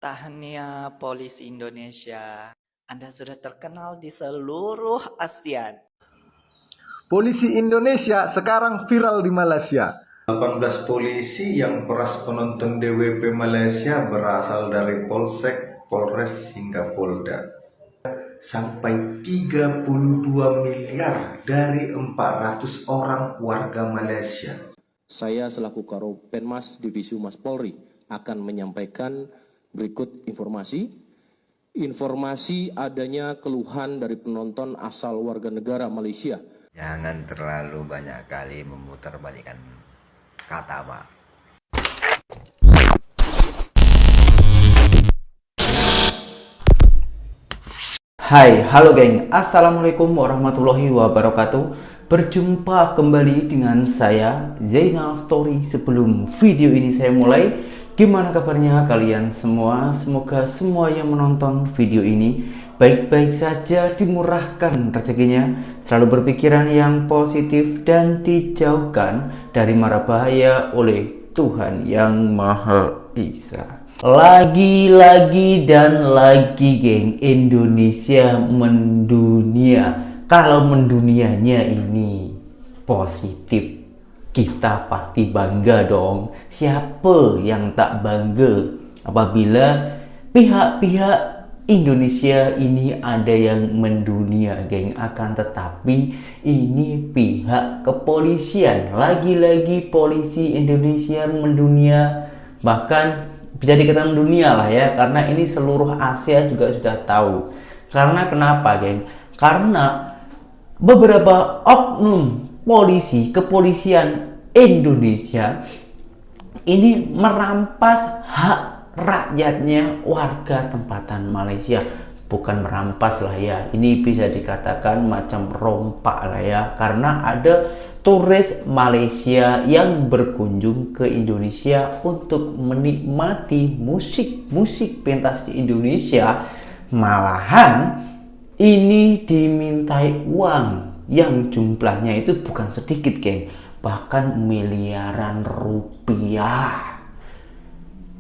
Tahniah Polisi Indonesia, Anda sudah terkenal di seluruh ASEAN. Polisi Indonesia sekarang viral di Malaysia. 18 polisi yang peras penonton DWP Malaysia berasal dari Polsek, Polres hingga Polda. Sampai 32 miliar dari 400 orang warga Malaysia. Saya selaku Karopenmas Divisi Humas Polri akan menyampaikan berikut informasi adanya keluhan dari penonton asal warga negara Malaysia. Jangan terlalu banyak kali memutarbalikkan kata, Pak. Hai, halo geng, Assalamualaikum warahmatullahi wabarakatuh. Berjumpa kembali dengan saya, Zainal Story. Sebelum video ini saya mulai, gimana kabarnya kalian semua? Semoga semua yang menonton video ini baik-baik saja, dimurahkan rezekinya, selalu berpikiran yang positif dan dijauhkan dari mara bahaya oleh Tuhan yang Maha Esa. Lagi dan lagi geng, Indonesia mendunia. Kalau mendunianya ini positif, kita pasti bangga dong. Siapa yang tak bangga apabila pihak-pihak Indonesia ini ada yang mendunia geng. Akan tetapi ini pihak kepolisian, lagi-lagi polisi Indonesia mendunia, bahkan bisa dikatakan dunia lah ya, karena ini seluruh Asia juga sudah tahu. Karena kenapa geng? Karena beberapa oknum polisi kepolisian Indonesia ini merampas hak rakyatnya warga tempatan Malaysia. Bukan merampas lah ya, ini bisa dikatakan macam rompak lah ya, karena ada turis Malaysia yang berkunjung ke Indonesia untuk menikmati musik pentas di Indonesia. Malahan ini dimintai uang yang jumlahnya itu bukan sedikit geng, bahkan miliaran rupiah.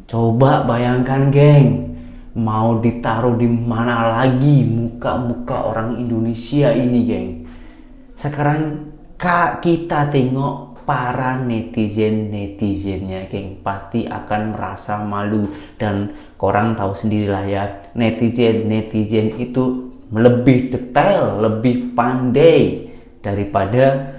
Coba bayangkan geng, mau ditaruh di mana lagi muka-muka orang Indonesia ini geng. Sekarang kita tengok para netizennya geng, pasti akan merasa malu. Dan korang tahu sendirilah ya, netizen itu lebih detail, lebih pandai daripada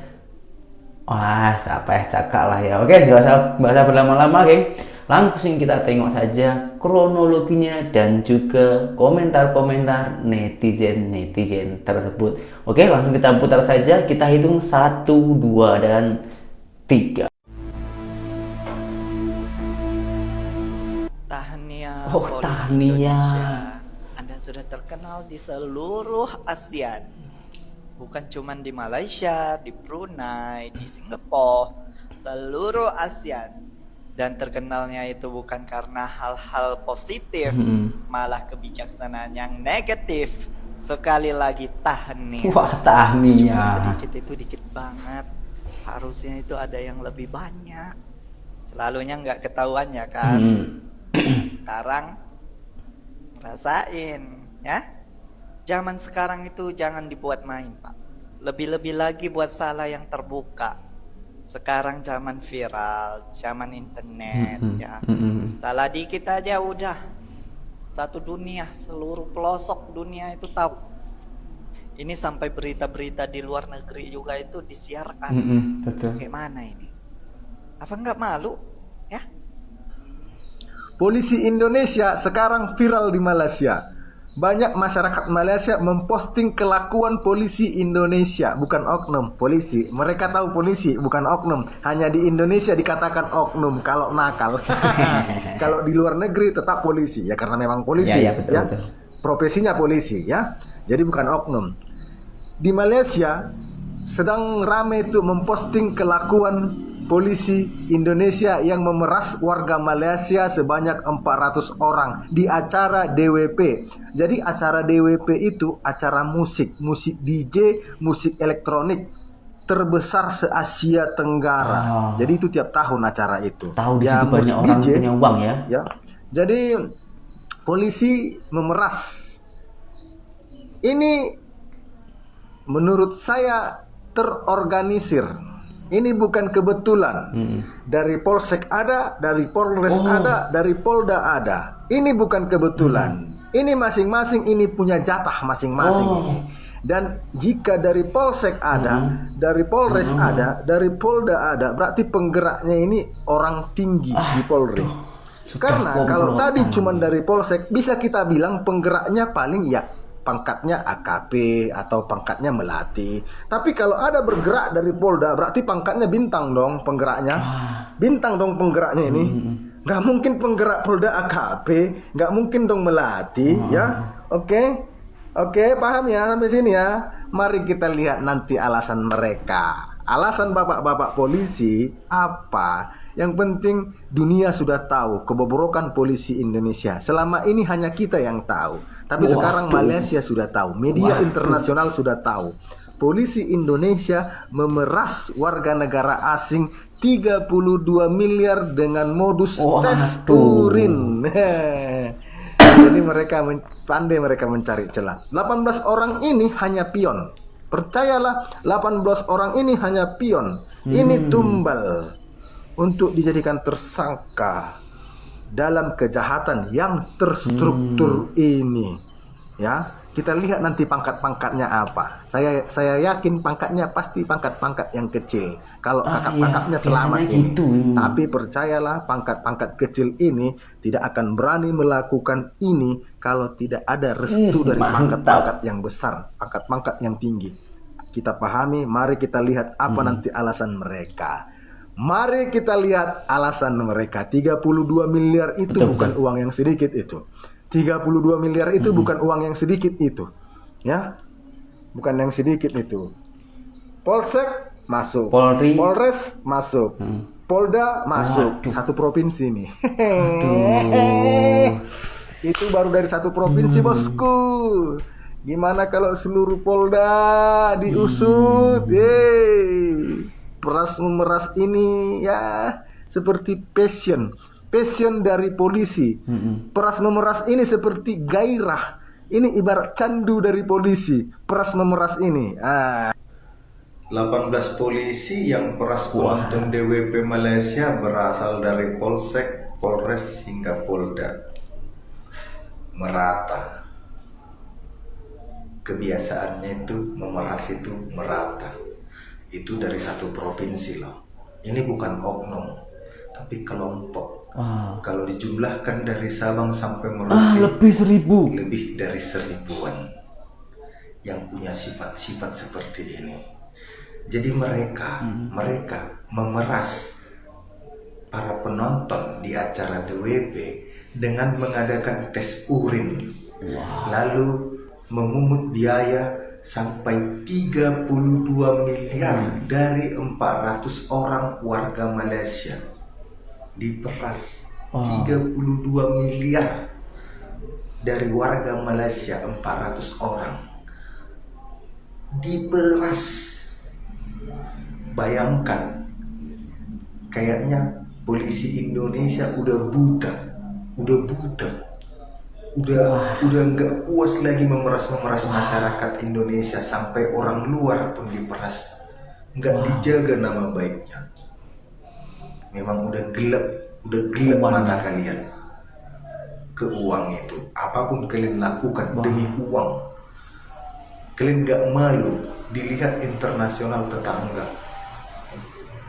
cakap lah ya. Oke, nggak usah berlama-lama geng, langsung kita tengok saja kronologinya dan juga komentar-komentar netizen tersebut. Oke, langsung kita putar saja, kita hitung 1, 2, dan 3. Tahniah Polisi Tahniah. Indonesia, Anda sudah terkenal di seluruh ASEAN. Bukan cuma di Malaysia, di Brunei, di Singapura, seluruh ASEAN. Dan terkenalnya itu bukan karena hal-hal positif, malah kebijaksanaan yang negatif. Sekali lagi tahniah. Wah, tahniah. Sedikit itu dikit banget. Harusnya itu ada yang lebih banyak. Selalunya nggak ketahuan ya kan. Sekarang rasain ya. Zaman sekarang itu jangan dibuat main, Pak. Lebih-lebih lagi buat salah yang terbuka. Sekarang zaman viral, zaman internet ya. Salah dikit aja udah satu dunia, seluruh pelosok dunia itu tahu. Ini sampai berita-berita di luar negeri juga itu disiarkan. Betul. Kayak mana ini? Apa nggak malu ya? Polisi Indonesia sekarang viral di Malaysia. Banyak masyarakat Malaysia memposting kelakuan polisi Indonesia, bukan oknum polisi. Mereka tahu polisi bukan oknum. Hanya di Indonesia dikatakan oknum kalau nakal. Kalau di luar negeri tetap polisi ya, karena memang polisi Betul. Profesinya polisi ya. Jadi bukan oknum. Di Malaysia sedang ramai itu memposting kelakuan polisi Indonesia yang memeras warga Malaysia sebanyak 400 orang di acara DWP. Jadi acara DWP itu acara musik DJ, musik elektronik terbesar se-Asia Tenggara. Jadi itu tiap tahun acara itu. Tahu di situ banyak orang DJ, punya uang ya. Jadi polisi memeras. Ini menurut saya terorganisir. Ini bukan kebetulan. Dari Polsek ada, dari Polres ada, dari Polda ada. Ini bukan kebetulan. Ini masing-masing ini punya jatah masing-masing ini. Dan jika dari Polsek ada, dari Polres ada, dari Polda ada, berarti penggeraknya ini orang tinggi di Polri. Karena kalau tadi cuma dari Polsek, bisa kita bilang penggeraknya paling ya pangkatnya AKP atau pangkatnya melati. Tapi kalau ada bergerak dari Polda, berarti pangkatnya bintang dong penggeraknya. Bintang dong penggeraknya ini. Nggak mungkin penggerak Polda AKP, nggak mungkin dong melati, ya. Oke, paham ya sampai sini ya. Mari kita lihat nanti alasan mereka. Alasan bapak-bapak polisi apa? Yang penting dunia sudah tahu kebobrokan polisi Indonesia. Selama ini hanya kita yang tahu. Tapi sekarang Malaysia sudah tahu, media internasional sudah tahu. Polisi Indonesia memeras warga negara asing 32 miliar dengan modus tes urin. Jadi mereka pandai mereka mencari celah. 18 orang ini hanya pion. Percayalah, 18 orang ini hanya pion. Ini tumbal untuk dijadikan tersangka dalam kejahatan yang terstruktur ini. Ya, kita lihat nanti pangkat-pangkatnya apa. Saya yakin pangkatnya pasti pangkat-pangkat yang kecil. Kalau kakap-kakapnya selamat ini. Tapi percayalah, pangkat-pangkat kecil ini tidak akan berani melakukan ini kalau tidak ada restu dari pangkat-pangkat yang besar, pangkat-pangkat yang tinggi. Kita pahami, mari kita lihat apa nanti alasan mereka. Mari kita lihat alasan mereka. 32 miliar itu bukan uang yang sedikit itu. 32 miliar itu bukan uang yang sedikit itu. Ya. Bukan yang sedikit itu. Polsek masuk. Polri. Polres masuk. Polda masuk. Satu provinsi nih. Itu baru dari satu provinsi, bosku. Gimana kalau seluruh Polda diusut? Peras memeras ini ya seperti passion dari polisi. Peras memeras ini seperti gairah. Ini ibarat candu dari polisi. Peras memeras ini. 18 polisi yang peras penonton DWP Malaysia berasal dari Polsek, Polres hingga Polda. Merata. Kebiasaannya itu memeras itu merata. Itu dari satu provinsi loh. Ini bukan oknum, tapi kelompok. Kalau dijumlahkan dari Sabang sampai Merauke, lebih dari 1000-an yang punya sifat-sifat seperti ini. Jadi mereka memeras para penonton di acara DWP dengan mengadakan tes urin, lalu memungut biaya sampai 32 miliar dari 400 orang warga Malaysia. Diperas 32 miliar dari warga Malaysia, 400 orang diperas. Bayangkan, kayaknya polisi Indonesia udah buta, udah nggak puas lagi memeras masyarakat Indonesia, sampai orang luar pun diperas, nggak dijaga nama baiknya. Memang udah gelap mata kalian ke uang itu. Apapun kalian lakukan demi uang, kalian nggak malu dilihat internasional tetangga,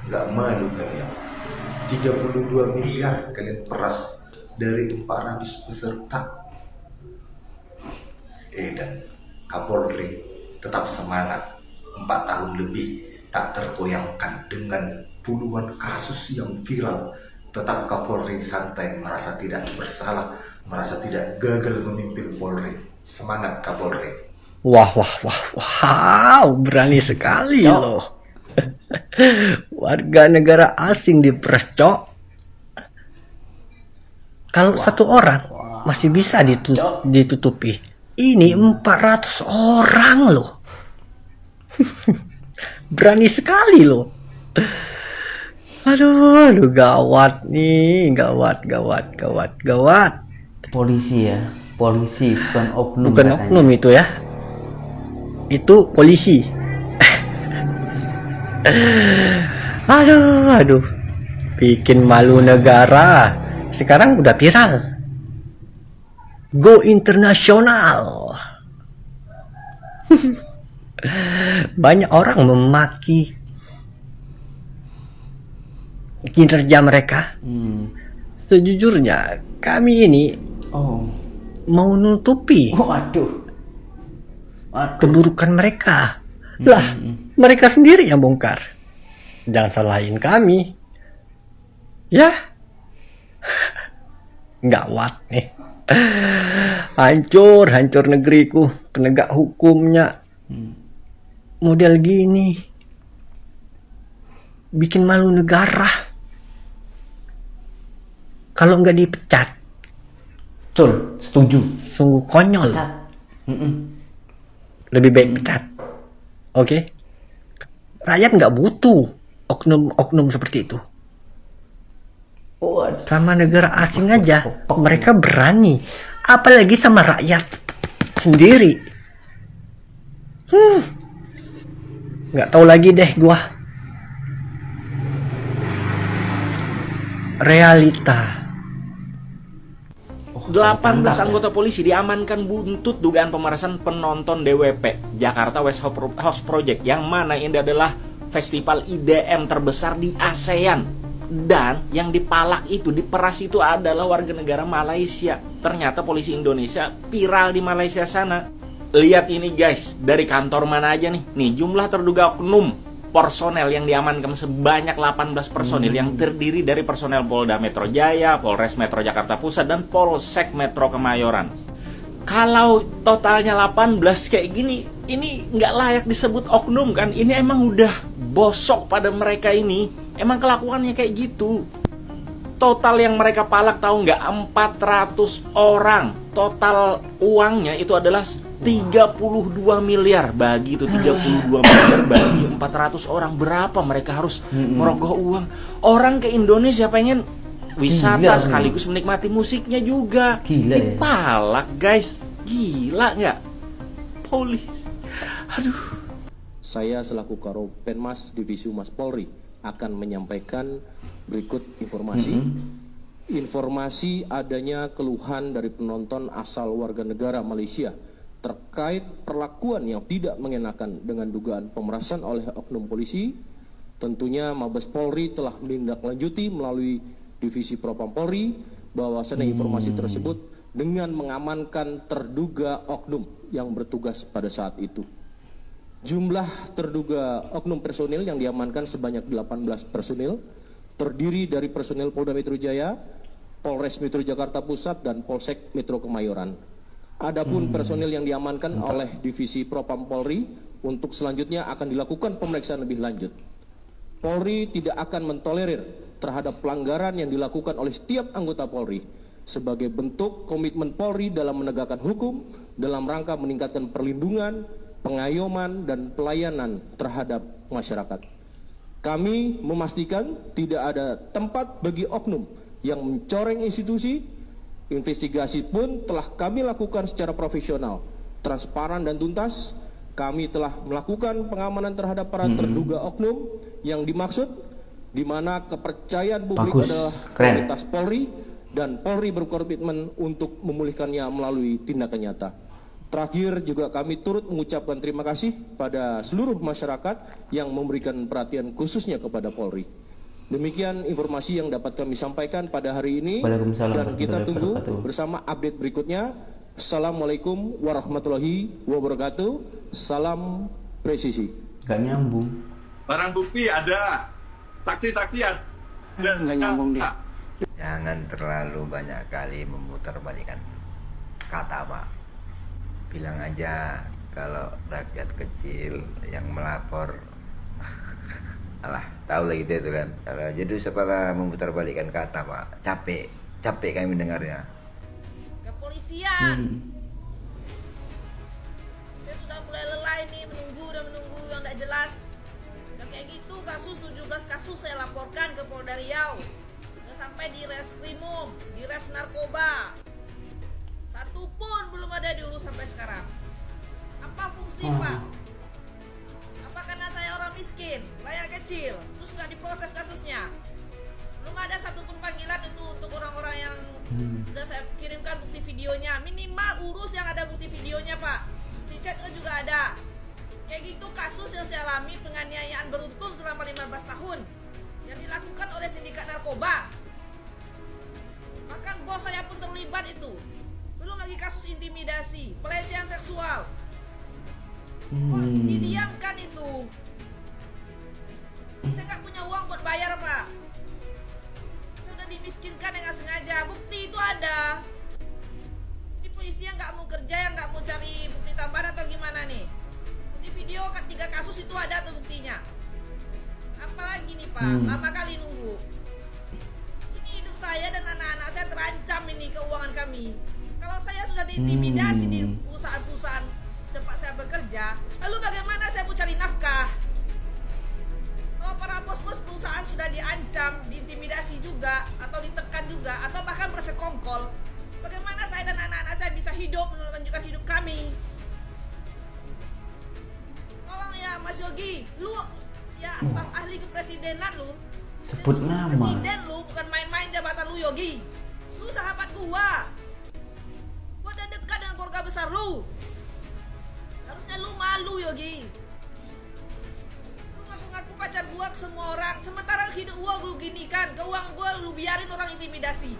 nggak malu kalian. 32 miliar kalian peras dari 400 peserta. Dan Kapolri tetap semangat. 4 tahun lebih tak tergoyangkan dengan puluhan kasus yang viral. Tetap Kapolri santai, merasa tidak bersalah, merasa tidak gagal memimpin Polri. Semangat Kapolri. Wow, berani sekali loh. Warga negara asing diperas, Cok. Kalau satu orang masih bisa ditutupi. Ini 400 orang loh. Berani sekali loh. Aduh, gawat nih, gawat. Polisi ya, polisi bukan oknum. Bukan katanya. oknum itu ya. Itu polisi. Aduh. Bikin malu negara. Sekarang udah viral. Go internasional. Banyak orang memaki kinerja mereka. Sejujurnya kami ini Oh, mau nutupi waduh. keburukan mereka. Lah, mereka sendiri yang bongkar. Jangan salahin kami. Ya. Gawat nih. Hancur negeriku. Penegak hukumnya model gini. Bikin malu negara. Kalau nggak dipecat, Betul, setuju. sungguh konyol. Cat. Lebih baik pecat. Oke? Rakyat nggak butuh oknum-oknum seperti itu. Waduh. Sama negara asing aja mereka berani, apalagi sama rakyat sendiri. Nggak tahu lagi deh gua. Realita. 18 anggota polisi diamankan buntut dugaan pemerasan penonton DWP Jakarta West House Project, yang mana ini adalah festival IDM terbesar di ASEAN. Dan yang dipalak itu, diperas itu adalah warga negara Malaysia. Ternyata polisi Indonesia viral di Malaysia sana. Lihat ini guys, dari kantor mana aja nih. Nih jumlah terduga oknum personel yang diamankan sebanyak 18 personil yang terdiri dari personel Polda Metro Jaya, Polres Metro Jakarta Pusat, dan Polsek Metro Kemayoran. Kalau totalnya 18 kayak gini, ini nggak layak disebut oknum kan? Ini emang udah bosok pada mereka ini. Emang kelakuannya kayak gitu. Total yang mereka palak tahu nggak? 400 orang. Total uangnya itu adalah 32 miliar. Bagi itu 32 miliar bagi 400 orang, berapa mereka harus merogoh uang? Orang ke Indonesia pengen wisata Gila, sekaligus menikmati musiknya juga. Gila, ya. Dipalak guys. Gila nggak? Polis. Aduh. Saya selaku Karopenmas Divisi Humas Polri akan menyampaikan berikut informasi. Informasi adanya keluhan dari penonton asal warga negara Malaysia terkait perlakuan yang tidak mengenakan dengan dugaan pemerasan oleh oknum polisi. Tentunya Mabes Polri telah menindaklanjuti melalui Divisi Propam Polri bahwasannya informasi tersebut dengan mengamankan terduga oknum yang bertugas pada saat itu. Jumlah terduga oknum personil yang diamankan sebanyak 18 personil, terdiri dari personil Polda Metro Jaya, Polres Metro Jakarta Pusat, dan Polsek Metro Kemayoran. Adapun personil yang diamankan oleh Divisi Propam Polri untuk selanjutnya akan dilakukan pemeriksaan lebih lanjut. Polri tidak akan mentolerir terhadap pelanggaran yang dilakukan oleh setiap anggota Polri sebagai bentuk komitmen Polri dalam menegakkan hukum dalam rangka meningkatkan perlindungan, pengayoman, dan pelayanan terhadap masyarakat. Kami memastikan tidak ada tempat bagi oknum yang mencoreng institusi. Investigasi pun telah kami lakukan secara profesional, transparan, dan tuntas. Kami telah melakukan pengamanan terhadap para terduga oknum yang dimaksud, di mana kepercayaan publik Bagus, adalah keren. prioritas Polri, dan Polri berkomitmen untuk memulihkannya melalui tindakan nyata. Terakhir juga kami turut mengucapkan terima kasih pada seluruh masyarakat yang memberikan perhatian khususnya kepada Polri. Demikian informasi yang dapat kami sampaikan pada hari ini, Waalaikumsalam dan kita warahmatullahi tunggu wabarakatuh. bersama update berikutnya. Assalamualaikum warahmatullahi wabarakatuh. Salam presisi. Gak nyambung. Barang bukti ada, saksi-saksi ada. Nggak nyambung dia. Jangan terlalu banyak kali memutarbalikkan kata, Pak. Bilang aja kalau rakyat kecil yang melapor, alah, tahu lah gitu itu kan. Kalau jadi setelah memutarbalikkan kata, Pak, capek kami mendengarnya. Kepolisian. Saya sudah mulai lelah ini menunggu yang tidak jelas. Udah kayak gitu kasus 17 kasus saya laporkan ke Polda Riau. Udah sampai di Reskrimum, di Res Narkoba. Satu pun belum ada diurus sampai sekarang. Apa fungsi Pak? Apa karena saya orang miskin, rakyat kecil, terus nggak diproses kasusnya? Belum ada satupun panggilan itu untuk orang-orang yang sudah saya kirimkan bukti videonya. Minimal urus yang ada bukti videonya Pak. Bukti chat juga ada. Kayak gitu kasus yang saya alami, penganiayaan beruntun selama 15 tahun yang dilakukan oleh sindikat narkoba. Bahkan bos saya pun terlibat itu. Belum lagi kasus intimidasi, pelecehan seksual. Kok didiamkan itu? Saya nggak punya uang buat bayar Pak. Saya udah dimiskinkan dengan sengaja. Bukti itu ada. Ini polisi yang nggak mau kerja, yang nggak mau cari bukti tambahan atau gimana nih? Bukti video 3 kasus itu ada tuh buktinya. Apalagi nih Pak, lama kali nunggu. Ini hidup saya dan anak-anak saya terancam ini, keuangan kami. Kalau saya sudah diintimidasi di perusahaan-perusahaan tempat saya bekerja, lalu bagaimana saya mau cari nafkah? Kalau para bos-bos perusahaan sudah diancam, diintimidasi juga, atau ditekan juga, atau bahkan bersekongkol, bagaimana saya dan anak-anak saya bisa hidup, melanjutkan hidup kami? Tolong ya Mas Yogi, lu ya staf ahli kepresidenan lu, Sebut khusus nama. presiden lu, bukan main-main jabatan lu Yogi. Lu sahabat gua udah dekat dengan keluarga besar lu. Harusnya lu malu Yogi. Lu ngaku-ngaku pacar gua ke semua orang, sementara hidup gua lu gini kan, keuangan gua lu biarin orang intimidasi.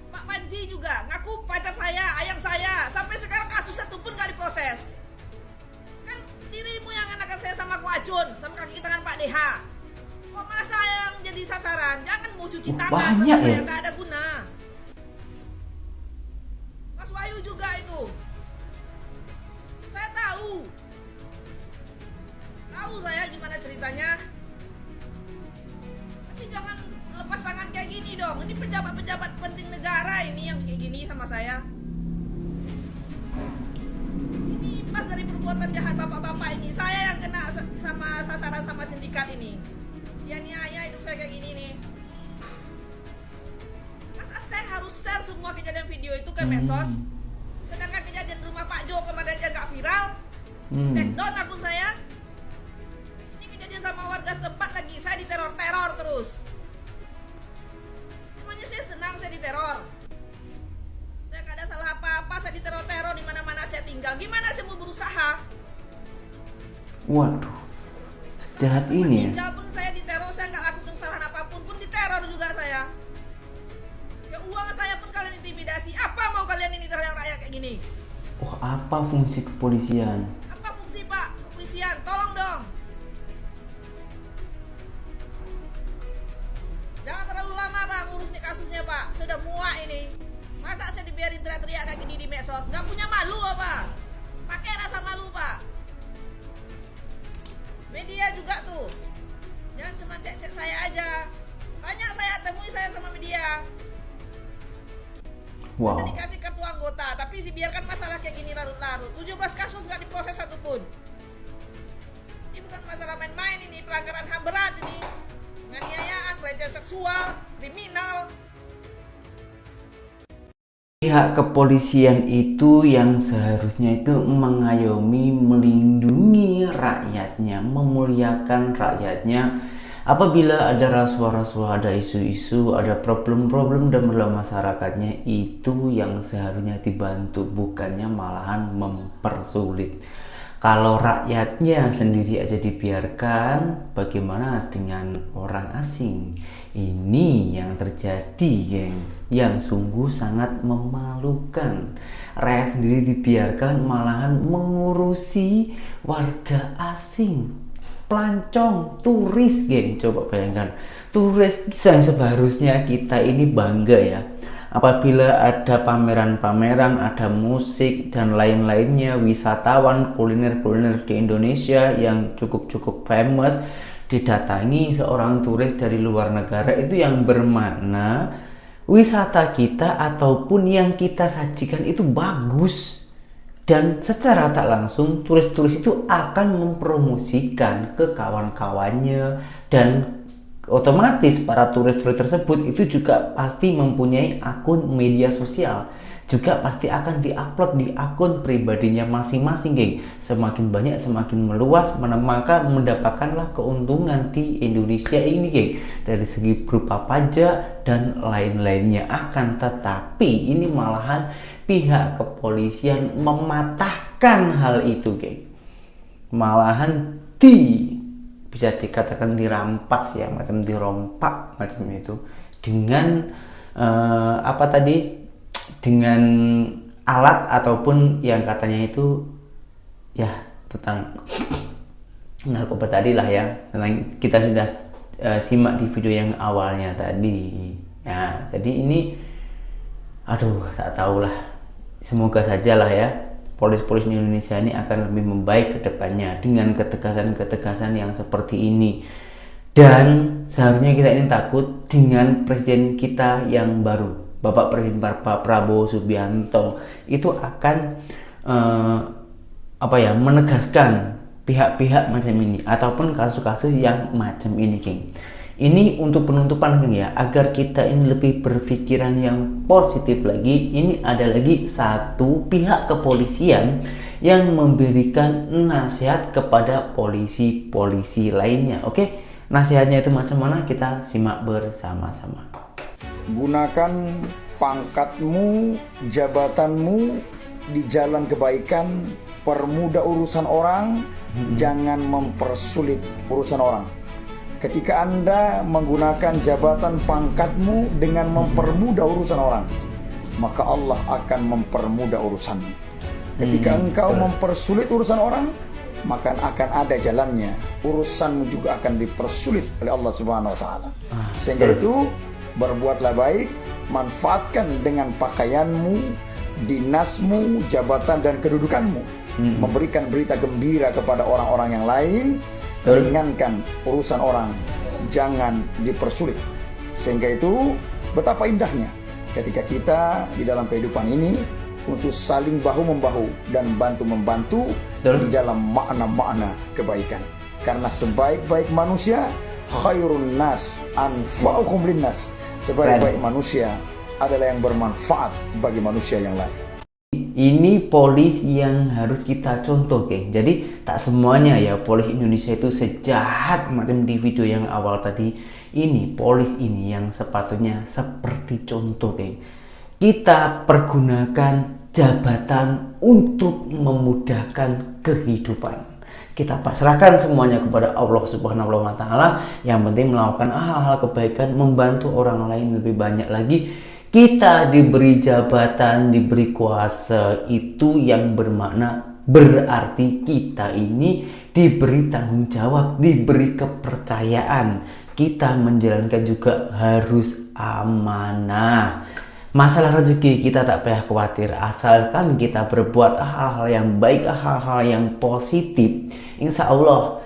Pak Panji juga ngaku pacar saya, ayam saya, sampai sekarang kasus satu pun gak diproses. Kan dirimu yang enakan saya sama Ko Acun, sama kaki tangan Pak DH. Kok malah saya yang jadi sasaran? Jangan mau cuci tangan, banyak saya ya? gak ada guna. Mas Wahyu juga itu. Saya tahu saya gimana ceritanya. Tapi jangan lepas tangan kayak gini dong. Ini pejabat-pejabat penting negara ini yang kayak gini sama saya. Ini imbas dari perbuatan jahat bapak-bapak ini. Saya yang kena sama sasaran sama sindikat ini. Ya niaya hidup saya kayak gini nih. Masa saya harus share semua kejadian video itu ke medsos? Sedangkan kejadian rumah Pak Jo kemarin aja nggak viral. Take down akun saya. Ini kejadian sama warga setempat lagi. Saya diteror-teror terus. Emangnya saya senang saya diteror? Saya nggak ada salah apa-apa. Saya diteror-teror di mana-mana saya tinggal. Gimana saya mau berusaha? Waduh, sejahat ini ya. Tinggal pun saya diteror. Saya nggak lakukan kesalahan apapun pun diteror juga saya. Keuangan saya pun kalian intimidasi. Apa mau kalian ini terhadap rakyat kayak gini? Oh, apa fungsi kepolisian? Apa fungsi Pak kepolisian? Tolong dong. Jangan terlalu lama Pak ngurus nih kasusnya Pak. Sudah muak ini. Masa saya dibiarin teriak-teriak kayak gini di medsos? Gak punya malu apa? Pakai rasa malu Pak. Media juga tuh. Jangan cuma cek-cek saya aja. Banyak saya temui saya sama media. Wow. Sudah dikasih kartu anggota, tapi biarkan masalah kayak gini larut-larut. 17 kasus nggak diproses satupun. Ini bukan masalah main-main, ini pelanggaran HAM berat ini. Penganiayaan, pelecehan seksual, kriminal. Pihak kepolisian itu yang seharusnya itu mengayomi, melindungi rakyatnya, memuliakan rakyatnya. Apabila ada rasuah-rasuah, ada isu-isu, ada problem-problem dalam masyarakatnya, itu yang seharusnya dibantu, bukannya malahan mempersulit. Kalau rakyatnya sendiri aja dibiarkan, bagaimana dengan orang asing? Ini yang terjadi, geng, yang sungguh sangat memalukan. Rakyat sendiri dibiarkan malahan mengurusi warga asing. Pelancong, turis, geng, coba bayangkan, turis yang seharusnya kita ini bangga ya, apabila ada pameran-pameran, ada musik dan lain-lainnya, wisatawan, kuliner-kuliner di Indonesia yang cukup famous, didatangi seorang turis dari luar negara, itu yang bermakna wisata kita ataupun yang kita sajikan itu bagus. Dan secara tak langsung turis-turis itu akan mempromosikan ke kawan-kawannya dan otomatis para turis-turis tersebut itu juga pasti mempunyai akun media sosial, juga pasti akan diupload di akun pribadinya masing-masing, geng. Semakin banyak, semakin meluas, maka mendapatkanlah keuntungan di Indonesia ini, geng, dari segi berupa pajak dan lain-lainnya. Akan tetapi ini malahan pihak kepolisian mematahkan hal itu, geng. Malahan bisa dikatakan dirampas ya, macam dirompak macam itu dengan dengan alat ataupun yang katanya itu ya tentang narkoba tadi lah ya. Tentang kita sudah simak di video yang awalnya tadi ya. Jadi ini aduh, tak tahulah, semoga sajalah ya polis-polis di Indonesia ini akan lebih membaik ke depannya dengan ketegasan-ketegasan yang seperti ini. Dan seharusnya kita ini takut dengan presiden kita yang baru, Bapak Presiden Pak Prabowo Subianto, itu akan menegaskan pihak-pihak macam ini ataupun kasus-kasus yang macam ini, geng. Ini untuk penutupan, geng, ya, agar kita ini lebih berpikiran yang positif lagi. Ini ada lagi satu pihak kepolisian yang memberikan nasihat kepada polisi-polisi lainnya. Oke, nasihatnya itu macam mana? Kita simak bersama-sama. Gunakan pangkatmu, jabatanmu di jalan kebaikan, permudah urusan orang, jangan mempersulit urusan orang. Ketika Anda menggunakan jabatan pangkatmu dengan mempermudah urusan orang, maka Allah akan mempermudah urusanmu. Ketika engkau mempersulit urusan orang, maka akan ada jalannya. Urusanmu juga akan dipersulit oleh Allah Subhanahu wa taala. Sehingga itu berbuatlah baik, manfaatkan dengan pakaianmu, dinasmu, jabatan dan kedudukanmu, memberikan berita gembira kepada orang-orang yang lain, ringankan urusan orang, jangan dipersulit. Sehingga itu betapa indahnya ketika kita di dalam kehidupan ini untuk saling bahu-membahu dan bantu-membantu di dalam makna-makna kebaikan. Karena sebaik-baik manusia khairun nas anfa'uhum linnas. Sebaik-baik manusia adalah yang bermanfaat bagi manusia yang lain. Ini polis yang harus kita contoh, geng. Jadi tak semuanya ya polis Indonesia itu sejahat macam di video yang awal tadi. Ini polis ini yang sepatutnya seperti contoh, geng. Kita pergunakan jabatan untuk memudahkan kehidupan. Kita pasrahkan semuanya kepada Allah Subhanahu wa taala. Yang penting melakukan hal-hal kebaikan, membantu orang lain lebih banyak lagi. Kita diberi jabatan, diberi kuasa, itu yang bermakna berarti kita ini diberi tanggung jawab, diberi kepercayaan. Kita menjalankan juga harus amanah. Masalah rezeki kita tak payah khawatir, asalkan kita berbuat hal-hal yang baik, hal-hal yang positif. Insya Allah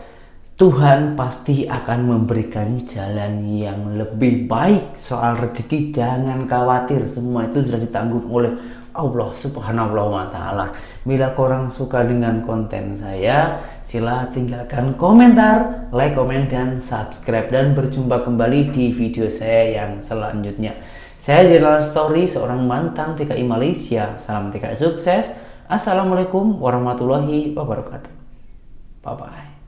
Tuhan pasti akan memberikan jalan yang lebih baik. Soal rezeki jangan khawatir, semua itu sudah ditanggung oleh Allah Subhanahu wa taala. Bila korang suka dengan konten saya, sila tinggalkan komentar, like, komen, dan subscribe. Dan berjumpa kembali di video saya yang selanjutnya. Saya General Story, seorang mantan TKI Malaysia. Salam TKI sukses. Assalamualaikum warahmatullahi wabarakatuh. Bye-bye.